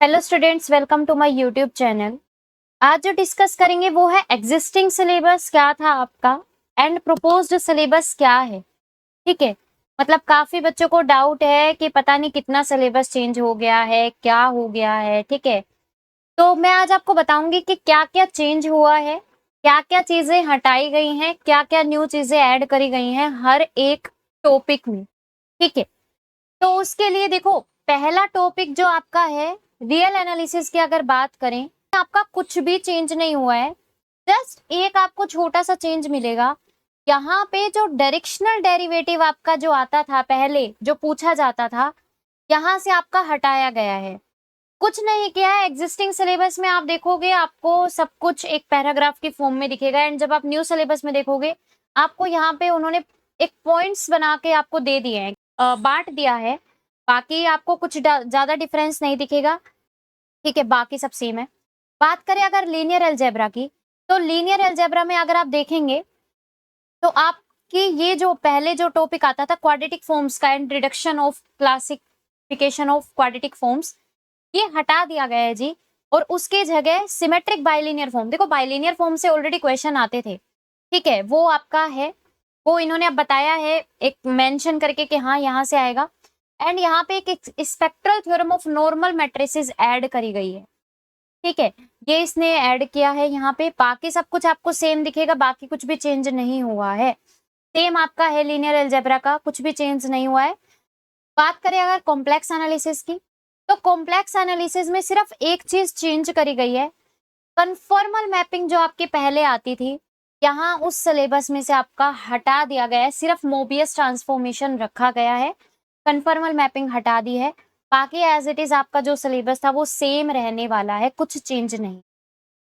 Hello students, welcome to my YouTube channel. आज जो discuss करेंगे वो है एग्जिस्टिंग सिलेबस क्या था आपका एंड प्रपोज्ड सिलेबस क्या है। ठीक है, मतलब काफी बच्चों को डाउट है कि पता नहीं कितना सिलेबस चेंज हो गया है, क्या हो गया है। ठीक है, तो मैं आज आपको बताऊंगी कि क्या क्या चेंज हुआ है, क्या क्या चीजें हटाई गई हैं, क्या क्या न्यू चीजें ऐड करी गई हैं हर एक टॉपिक में। ठीक है, तो उसके लिए देखो, पहला टॉपिक जो आपका है रियल एनालिसिस की अगर बात करें, आपका कुछ भी चेंज नहीं हुआ है। जस्ट एक आपको छोटा सा चेंज मिलेगा। यहाँ पे जो डायरेक्शनल डेरिवेटिव आपका जो आता था पहले, जो पूछा जाता था, यहाँ से आपका हटाया गया है। कुछ नहीं किया है। एग्जिस्टिंग सिलेबस में आप देखोगे आपको सब कुछ एक पैराग्राफ की फॉर्म में दिखेगा, एंड जब आप न्यू सिलेबस में देखोगे आपको यहाँ पे उन्होंने एक पॉइंट्स बना के आपको दे दिए हैं, बांट दिया है। बाकी आपको कुछ ज्यादा डिफरेंस नहीं दिखेगा। ठीक है, बाकी सब सेम है। बात करें अगर लीनियर अलजेब्रा की, तो लीनियर अलजेब्रा में अगर आप देखेंगे तो आपकी ये जो पहले जो टॉपिक आता था क्वाड्रेटिक फॉर्म्स का and reduction of classification of quadratic forms, ये हटा दिया गया है जी। और उसके जगह सिमेट्रिक बाइलिनियर फॉर्म, देखो बाइलिनियर फॉर्म से ऑलरेडी क्वेश्चन आते थे। ठीक है, वो आपका है, वो इन्होंने अब बताया है एक मेंशन करके कि हाँ यहाँ से आएगा। एंड यहाँ पे एक spectral theorem of normal matrices add करी गई है। ठीक है, ये इसने ऐड किया है यहाँ पे। बाकी सब कुछ आपको सेम दिखेगा, बाकी कुछ भी चेंज नहीं हुआ है। सेम आपका है लीनियर अलजेब्रा का, कुछ भी चेंज नहीं हुआ है। बात करें अगर कॉम्प्लेक्स एनालिसिस की, तो कॉम्प्लेक्स एनालिसिस में सिर्फ एक चीज चेंज करी गई है। कन्फॉर्मल मैपिंग जो आपकी पहले आती थी, यहाँ उस सिलेबस में से आपका हटा दिया गया है। सिर्फ मोबियस ट्रांसफॉर्मेशन रखा गया है, कन्फॉर्मल मैपिंग हटा दी है। बाकी एज इट इज आपका जो सिलेबस था वो सेम रहने वाला है, कुछ चेंज नहीं।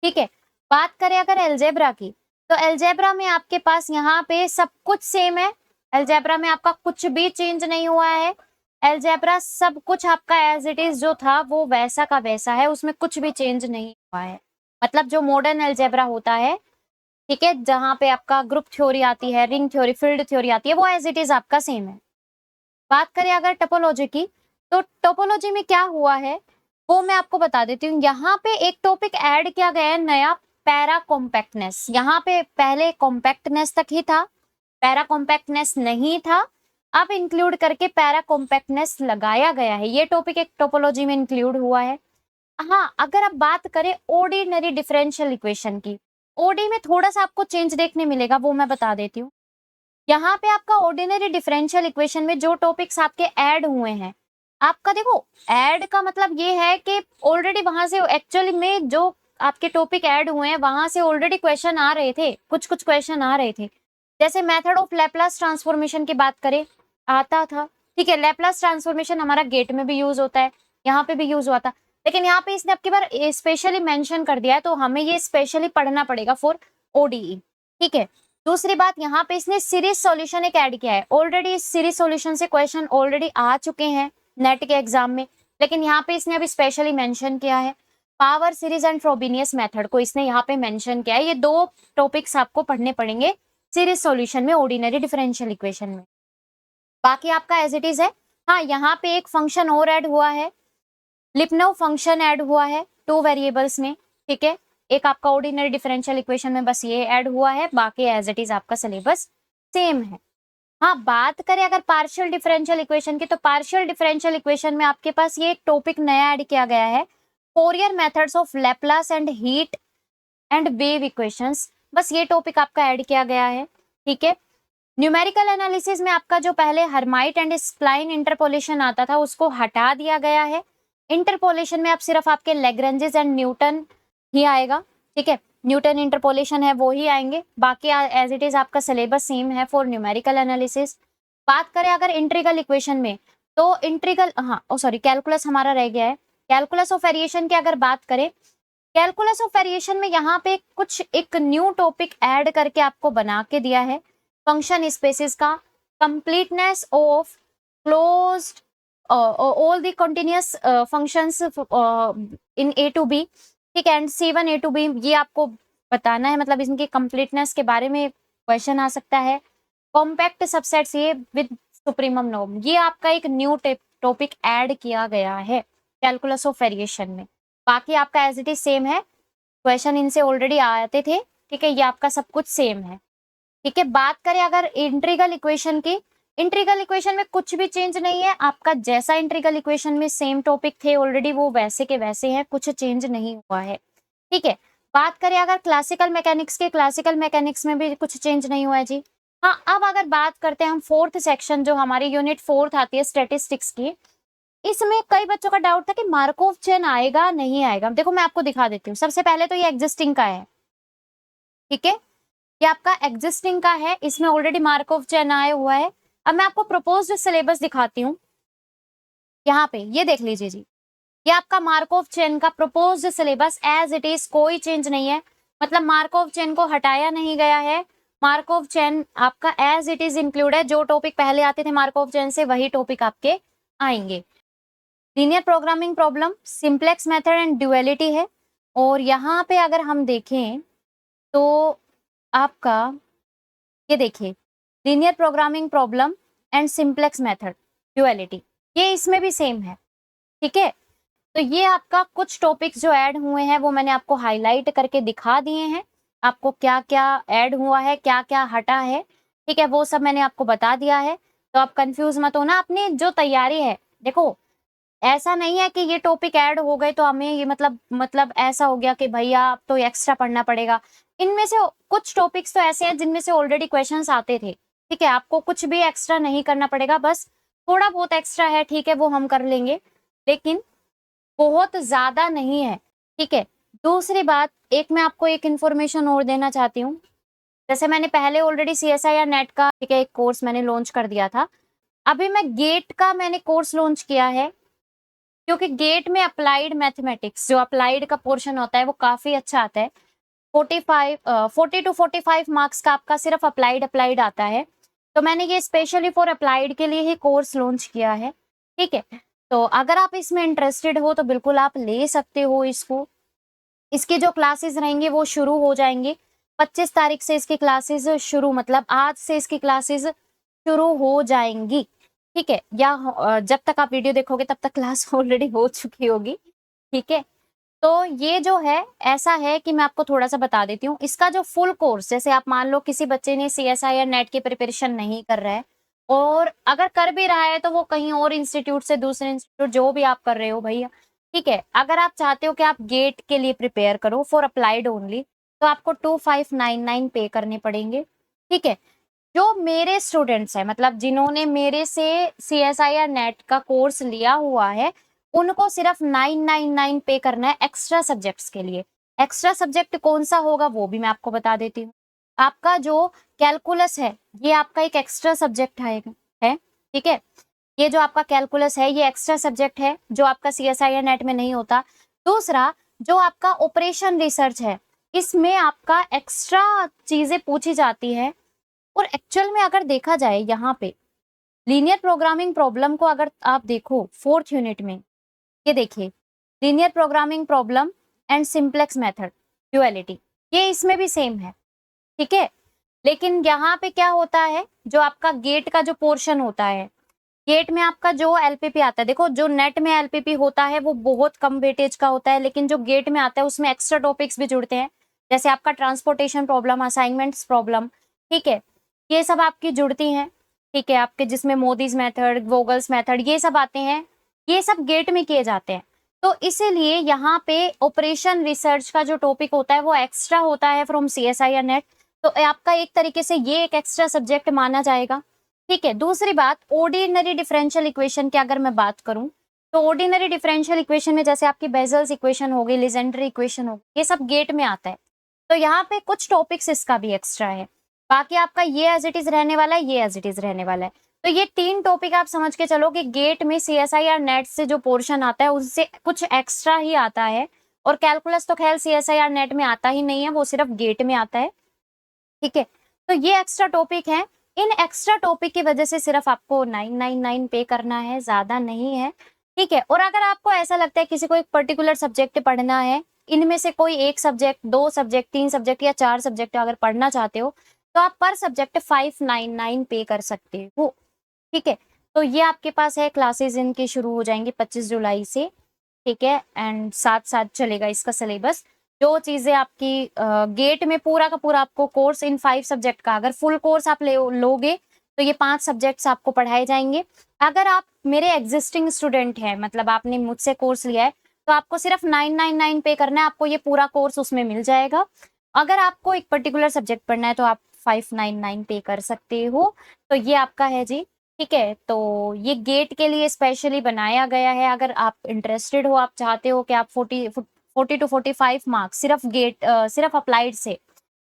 ठीक है, बात करें अगर अलजेब्रा की, तो अलजेब्रा में आपके पास यहाँ पे सब कुछ सेम है। अलजेब्रा में आपका कुछ भी चेंज नहीं हुआ है। अलजेब्रा सब कुछ आपका एज इट इज जो था वो वैसा का वैसा है, उसमें कुछ भी चेंज नहीं हुआ है। मतलब जो मॉडर्न अलजेब्रा होता है, ठीक है, जहां पे आपका ग्रुप थ्योरी आती है, रिंग थ्योरी, फील्ड थ्योरी आती है, वो एज इट इज आपका सेम है। बात करें अगर टोपोलॉजी की, तो टोपोलॉजी में क्या हुआ है वो मैं आपको बता देती हूँ। यहाँ पे एक टॉपिक ऐड किया गया है नया, पैरा कॉम्पैक्टनेस। यहाँ पे पहले कॉम्पैक्टनेस तक ही था, पैरा कॉम्पैक्टनेस नहीं था। अब इंक्लूड करके पैरा कॉम्पैक्टनेस लगाया गया है। ये टॉपिक एक टोपोलॉजी में इंक्लूड हुआ है। हाँ, अगर आप बात करें ऑर्डिनरी डिफरेंशियल इक्वेशन की, ओडी में थोड़ा सा आपको चेंज देखने मिलेगा, वो मैं बता देती हूँ। यहाँ पे आपका ऑर्डिनरी डिफरेंशियल इक्वेशन में जो टॉपिक्स आपके ऐड हुए हैं, आपका देखो ऐड का मतलब ये है कि ऑलरेडी वहां से एक्चुअली में जो आपके टॉपिक ऐड हुए हैं वहां से ऑलरेडी क्वेश्चन आ रहे थे, कुछ कुछ क्वेश्चन आ रहे थे। जैसे मेथड ऑफ लैपलास ट्रांसफॉर्मेशन की बात करें, आता था। ठीक है, लैपलास ट्रांसफॉर्मेशन हमारा गेट में भी यूज होता है, यहाँ पे भी यूज हुआ था, लेकिन यहाँ पे इसने आपकी बार स्पेशली मेंशन कर दिया है, तो हमें ये स्पेशली पढ़ना पड़ेगा फॉर ओडीई। ठीक है, दूसरी बात, यहाँ पे इसने सीरीज सॉल्यूशन एक ऐड किया है। ऑलरेडी इस सीरीज सॉल्यूशन से क्वेश्चन ऑलरेडी आ चुके हैं नेट के एग्जाम में, लेकिन यहाँ पे इसने अभी स्पेशली मेंशन किया है। Power series and Frobenius method को इसने यहाँ पे मेंशन किया है। ये दो टॉपिक्स आपको पढ़ने पड़ेंगे सीरीज सॉल्यूशन में, ऑर्डिनरी डिफरेंशियल इक्वेशन में। बाकी आपका एज इट इज है। हाँ, यहाँ पे एक फंक्शन और ऐड हुआ है, लिपनोव फंक्शन ऐड हुआ है 2 वेरिएबल्स में। ठीक है, एक आपका ऑर्डिनरी डिफरेंशियल इक्वेशन में बस ये ऐड हुआ है, बाकी एज इट इज आपका सिलेबस सेम है। हाँ, बात करें अगर पार्शियल डिफरेंशियल इक्वेशन की, तो पार्शियल डिफरेंशियल इक्वेशन में आपके पास ये एक टॉपिक नया ऐड किया गया है, Fourier methods of Laplace and heat and wave equations. बस ये टॉपिक आपका ऐड किया गया है। ठीक है, न्यूमेरिकल एनालिसिस में आपका जो पहले हर्माइट एंड स्प्लाइन इंटरपोलेशन आता था उसको हटा दिया गया है। इंटरपोलेशन में अब सिर्फ आपके लेग्रेंजेस एंड न्यूटन ही आएगा। ठीक है, न्यूटन इंटरपोलेशन है वो ही आएंगे, बाकी एज इट इज आपका सिलेबस सेम है फॉर न्यूमेरिकल एनालिसिस। बात करें अगर इंट्रीगल इक्वेशन में, तो इंट्रीगल, हाँ ओ सॉरी, कैलकुलस हमारा रह गया है। कैलकुलस ऑफ वेरिएशन की अगर बात करें, कैलकुलस ऑफ वेरिएशन में यहाँ पे कुछ एक न्यू टॉपिक ऐड करके आपको बना के दिया है, फंक्शन स्पेसिस का, completeness of closed all the continuous functions in A to B। ठीक है, and C1 A to B ये आपको बताना है, मतलब इनकी कंप्लीटनेस के बारे में क्वेश्चन आ सकता है। कॉम्पैक्ट सबसेट्स ये विद सुप्रीमम नॉर्म, ये आपका एक न्यू टॉपिक ऐड किया गया है। कैलकुलस ऑफ वेरिएशन में। बाकी आपका एज इट इज सेम है, क्वेश्चन इनसे ऑलरेडी आते थे, ठीक है, ये आपका सब कुछ सेम है, ठीक है। बात करें अगर इंटीग्रल इक्वेशन की, इंटीग्रल इक्वेशन में कुछ भी चेंज नहीं है, आपका जैसा इंटीग्रल इक्वेशन में सेम टॉपिक थे ऑलरेडी वो वैसे के वैसे हैं, कुछ चेंज नहीं हुआ है, ठीक है। बात करें अगर क्लासिकल मैकेनिक्स के, क्लासिकल मैकेनिक्स में भी कुछ चेंज नहीं हुआ है जी। हाँ, अब अगर बात करते हैं हम फोर्थ सेक्शन जो हमारी यूनिट फोर्थ आती है स्टैटिस्टिक्स की, इसमें कई बच्चों का डाउट था कि मार्कोव चेन आएगा नहीं आएगा। देखो मैं आपको दिखा देती हूँ, सबसे पहले तो ये एग्जिस्टिंग का है, ठीक है, ये आपका एग्जिस्टिंग का है, इसमें ऑलरेडी मार्कोव चेन आया हुआ है। अब मैं आपको प्रपोज्ड सिलेबस दिखाती हूँ, यहाँ पे ये देख लीजिए जी, ये आपका मार्कोव चेन का proposed syllabus as it is, कोई चेंज नहीं है, मतलब मार्कोव चेन को हटाया नहीं गया है। मार्कोव चेन आपका एज इट इज इंक्लूड है, जो टॉपिक पहले आते थे मार्कोव चेन से वही टॉपिक आपके आएंगे। Linear programming problem, simplex method and duality है। और यहाँ पे अगर हम देखें तो आपका ये देखिए, linear programming problem and simplex method duality, ये इसमें भी सेम है, ठीक है। तो ये आपका कुछ टॉपिक्स जो ऐड हुए हैं वो मैंने आपको हाईलाइट करके दिखा दिए हैं, आपको क्या क्या ऐड हुआ है, क्या क्या हटा है, ठीक है, वो सब मैंने आपको बता दिया है। तो आप कंफ्यूज मत होना, अपनी जो तैयारी है, देखो ऐसा नहीं है कि ये टॉपिक ऐड हो गए तो हमें ये मतलब ऐसा हो गया कि भैया अब तो एक्स्ट्रा पढ़ना पड़ेगा। इनमें से कुछ टॉपिक्स तो ऐसे हैं जिनमें से ऑलरेडी क्वेश्चंस आते थे, ठीक है, आपको कुछ भी एक्स्ट्रा नहीं करना पड़ेगा, बस थोड़ा बहुत एक्स्ट्रा है, ठीक है, वो हम कर लेंगे, लेकिन बहुत ज्यादा नहीं है, ठीक है। दूसरी बात, एक मैं आपको एक इन्फॉर्मेशन और देना चाहती हूँ, जैसे मैंने पहले ऑलरेडी CSI या नेट का, ठीक है, एक कोर्स मैंने लॉन्च कर दिया था, अभी मैं गेट का मैंने कोर्स लॉन्च किया है, क्योंकि गेट में अप्लाइड मैथमेटिक्स जो अप्लाइड का पोर्शन होता है वो काफी अच्छा आता है। 40 to 45 मार्क्स का आपका सिर्फ अप्लाइड आता है, तो मैंने ये स्पेशली फॉर अप्लाइड के लिए ही कोर्स लॉन्च किया है, ठीक है। तो अगर आप इसमें इंटरेस्टेड हो तो बिल्कुल आप ले सकते हो इसको। इसकी जो क्लासेस रहेंगी वो शुरू हो जाएंगी 25 तारीख से, इसकी क्लासेस शुरू, मतलब आज से इसकी क्लासेस शुरू हो जाएंगी, ठीक है, या जब तक आप वीडियो देखोगे तब तक क्लास ऑलरेडी हो चुकी होगी, ठीक है। तो ये जो है ऐसा है कि मैं आपको थोड़ा सा बता देती हूँ, इसका जो फुल कोर्स, जैसे आप मान लो किसी बच्चे ने CSI या नेट की प्रिपरेशन नहीं कर रहा है, और अगर कर भी रहा है तो वो कहीं और इंस्टीट्यूट से, दूसरे इंस्टीट्यूट जो भी आप कर रहे हो भैया, ठीक है, अगर आप चाहते हो कि आप गेट के लिए प्रिपेयर करो फॉर अप्लाइड ओनली, तो आपको 2599 पे करने पड़ेंगे, ठीक है। जो मेरे स्टूडेंट्स हैं, मतलब जिन्होंने मेरे से CSI या नेट का कोर्स लिया हुआ है, उनको सिर्फ 999 पे करना है एक्स्ट्रा सब्जेक्ट्स के लिए। एक्स्ट्रा सब्जेक्ट कौन सा होगा वो भी मैं आपको बता देती हूँ। आपका जो कैलकुलस है ये आपका एक एक्स्ट्रा सब्जेक्ट है, ठीक है, ये जो आपका कैलकुलस है ये एक्स्ट्रा सब्जेक्ट है जो आपका CSI या नेट में नहीं होता। दूसरा, जो आपका ऑपरेशन रिसर्च है, इसमें आपका एक्स्ट्रा चीजें पूछी जाती है, और एक्चुअल में अगर देखा जाए यहाँ पे लीनियर प्रोग्रामिंग प्रॉब्लम को अगर आप देखो फोर्थ यूनिट में, ये देखिए, linear programming problem and simplex method duality, ये इसमें भी सेम है, ठीक है। लेकिन यहाँ पे क्या होता है, जो आपका गेट का जो पोर्शन होता है, गेट में आपका जो LPP आता है, देखो जो नेट में LPP होता है वो बहुत कम वेटेज का होता है, लेकिन जो गेट में आता है उसमें एक्स्ट्रा टॉपिक्स भी जुड़ते हैं, जैसे आपका ट्रांसपोर्टेशन प्रॉब्लम, असाइनमेंट्स प्रॉब्लम, ठीक है, ये सब आपकी जुड़ती हैं, ठीक है, आपके जिसमें मोदीज मेथड, वोगल्स मेथड, ये सब आते हैं, ये सब गेट में किए जाते हैं। तो इसीलिए यहाँ पे ऑपरेशन रिसर्च का जो टॉपिक होता है वो एक्स्ट्रा होता है फ्रॉम CSI या नेट, तो आपका एक तरीके से ये एक एक्स्ट्रा सब्जेक्ट माना जाएगा, ठीक है। दूसरी बात, ऑर्डिनरी डिफरेंशियल इक्वेशन की अगर मैं बात करूं, तो ऑर्डिनरी डिफरेंशियल इक्वेशन में जैसे आपकी बेजल्स इक्वेशन होगी, लीजेंड्रे इक्वेशन होगी, ये सब गेट में आता है, तो यहाँ पे कुछ टॉपिक्स इसका भी एक्स्ट्रा है। बाकी आपका ये एज इट इज रहने वाला है, ये एज इट इज रहने वाला है। तो ये 3 टॉपिक आप समझ के चलो कि गेट में CSI या नेट से जो पोर्शन आता है उससे कुछ एक्स्ट्रा ही आता है, और कैलकुलस तो खैर CSI या नेट में आता ही नहीं है, वो सिर्फ गेट में आता है, ठीक है। तो ये एक्स्ट्रा टॉपिक है, इन एक्स्ट्रा टॉपिक की वजह से सिर्फ आपको 999 पे करना है, ज्यादा नहीं है, ठीक है। और अगर आपको ऐसा लगता है किसी को एक पर्टिकुलर सब्जेक्ट पढ़ना है, इनमें से कोई एक सब्जेक्ट, 2 सब्जेक्ट, 3 सब्जेक्ट या 4 सब्जेक्ट अगर पढ़ना चाहते हो, तो आप पर सब्जेक्ट 599 पे कर सकते हो, ठीक है। तो ये आपके पास है, क्लासेस इनकी शुरू हो जाएंगी 25 जुलाई से, ठीक है, एंड साथ साथ चलेगा इसका सिलेबस। जो चीजें आपकी गेट में पूरा का पूरा आपको कोर्स इन 5 सब्जेक्ट का, अगर फुल कोर्स आप लोगे तो ये 5 सब्जेक्ट्स आपको पढ़ाए जाएंगे। अगर आप मेरे एग्जिस्टिंग स्टूडेंट हैं, मतलब आपने मुझसे कोर्स लिया है, तो आपको सिर्फ 999 पे करना है, आपको ये पूरा कोर्स उसमें मिल जाएगा। अगर आपको एक पर्टिकुलर सब्जेक्ट पढ़ना है तो आप 599 पे कर सकते हो। तो ये आपका है जी। ठीक है, तो ये गेट के लिए स्पेशली बनाया गया है। अगर आप इंटरेस्टेड हो, आप चाहते हो कि आप 40 टू 45 मार्क्स सिर्फ गेट सिर्फ अप्लाइड से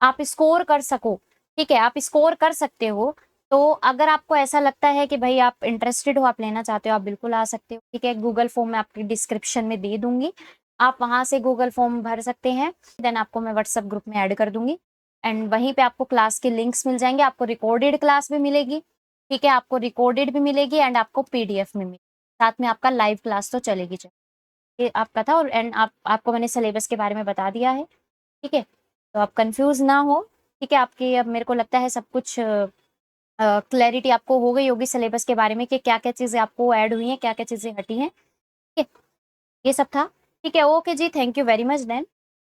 आप स्कोर कर सको, ठीक है, आप स्कोर कर सकते हो। तो अगर आपको ऐसा लगता है कि भाई आप इंटरेस्टेड हो, आप लेना चाहते हो, आप बिल्कुल आ सकते हो। ठीक है, गूगल फॉर्म मैं आपकी डिस्क्रिप्शन में दे दूंगी, आप वहां से गूगल फॉर्म भर सकते हैं। देन आपको मैं व्हाट्सएप ग्रुप में ऐड कर दूंगी, एंड वहीं पे आपको क्लास के लिंक्स मिल जाएंगे, आपको रिकॉर्डेड क्लास भी मिलेगी। ठीक है, आपको रिकॉर्डेड भी मिलेगी एंड आपको पीडीएफ में मिलेगी, साथ में आपका लाइव क्लास तो चलेगी ये आपका था। और एंड आपको मैंने सिलेबस के बारे में बता दिया है। ठीक है, तो आप कंफ्यूज ना हो। ठीक है, आपके अब मेरे को लगता है सब कुछ क्लैरिटी आपको हो गई होगी सिलेबस के बारे में कि क्या क्या चीजें आपको ऐड हुई हैं, क्या क्या चीजें हटी हैं। ठीक है, ये सब था। ठीक है, ओके जी, thank you very much then.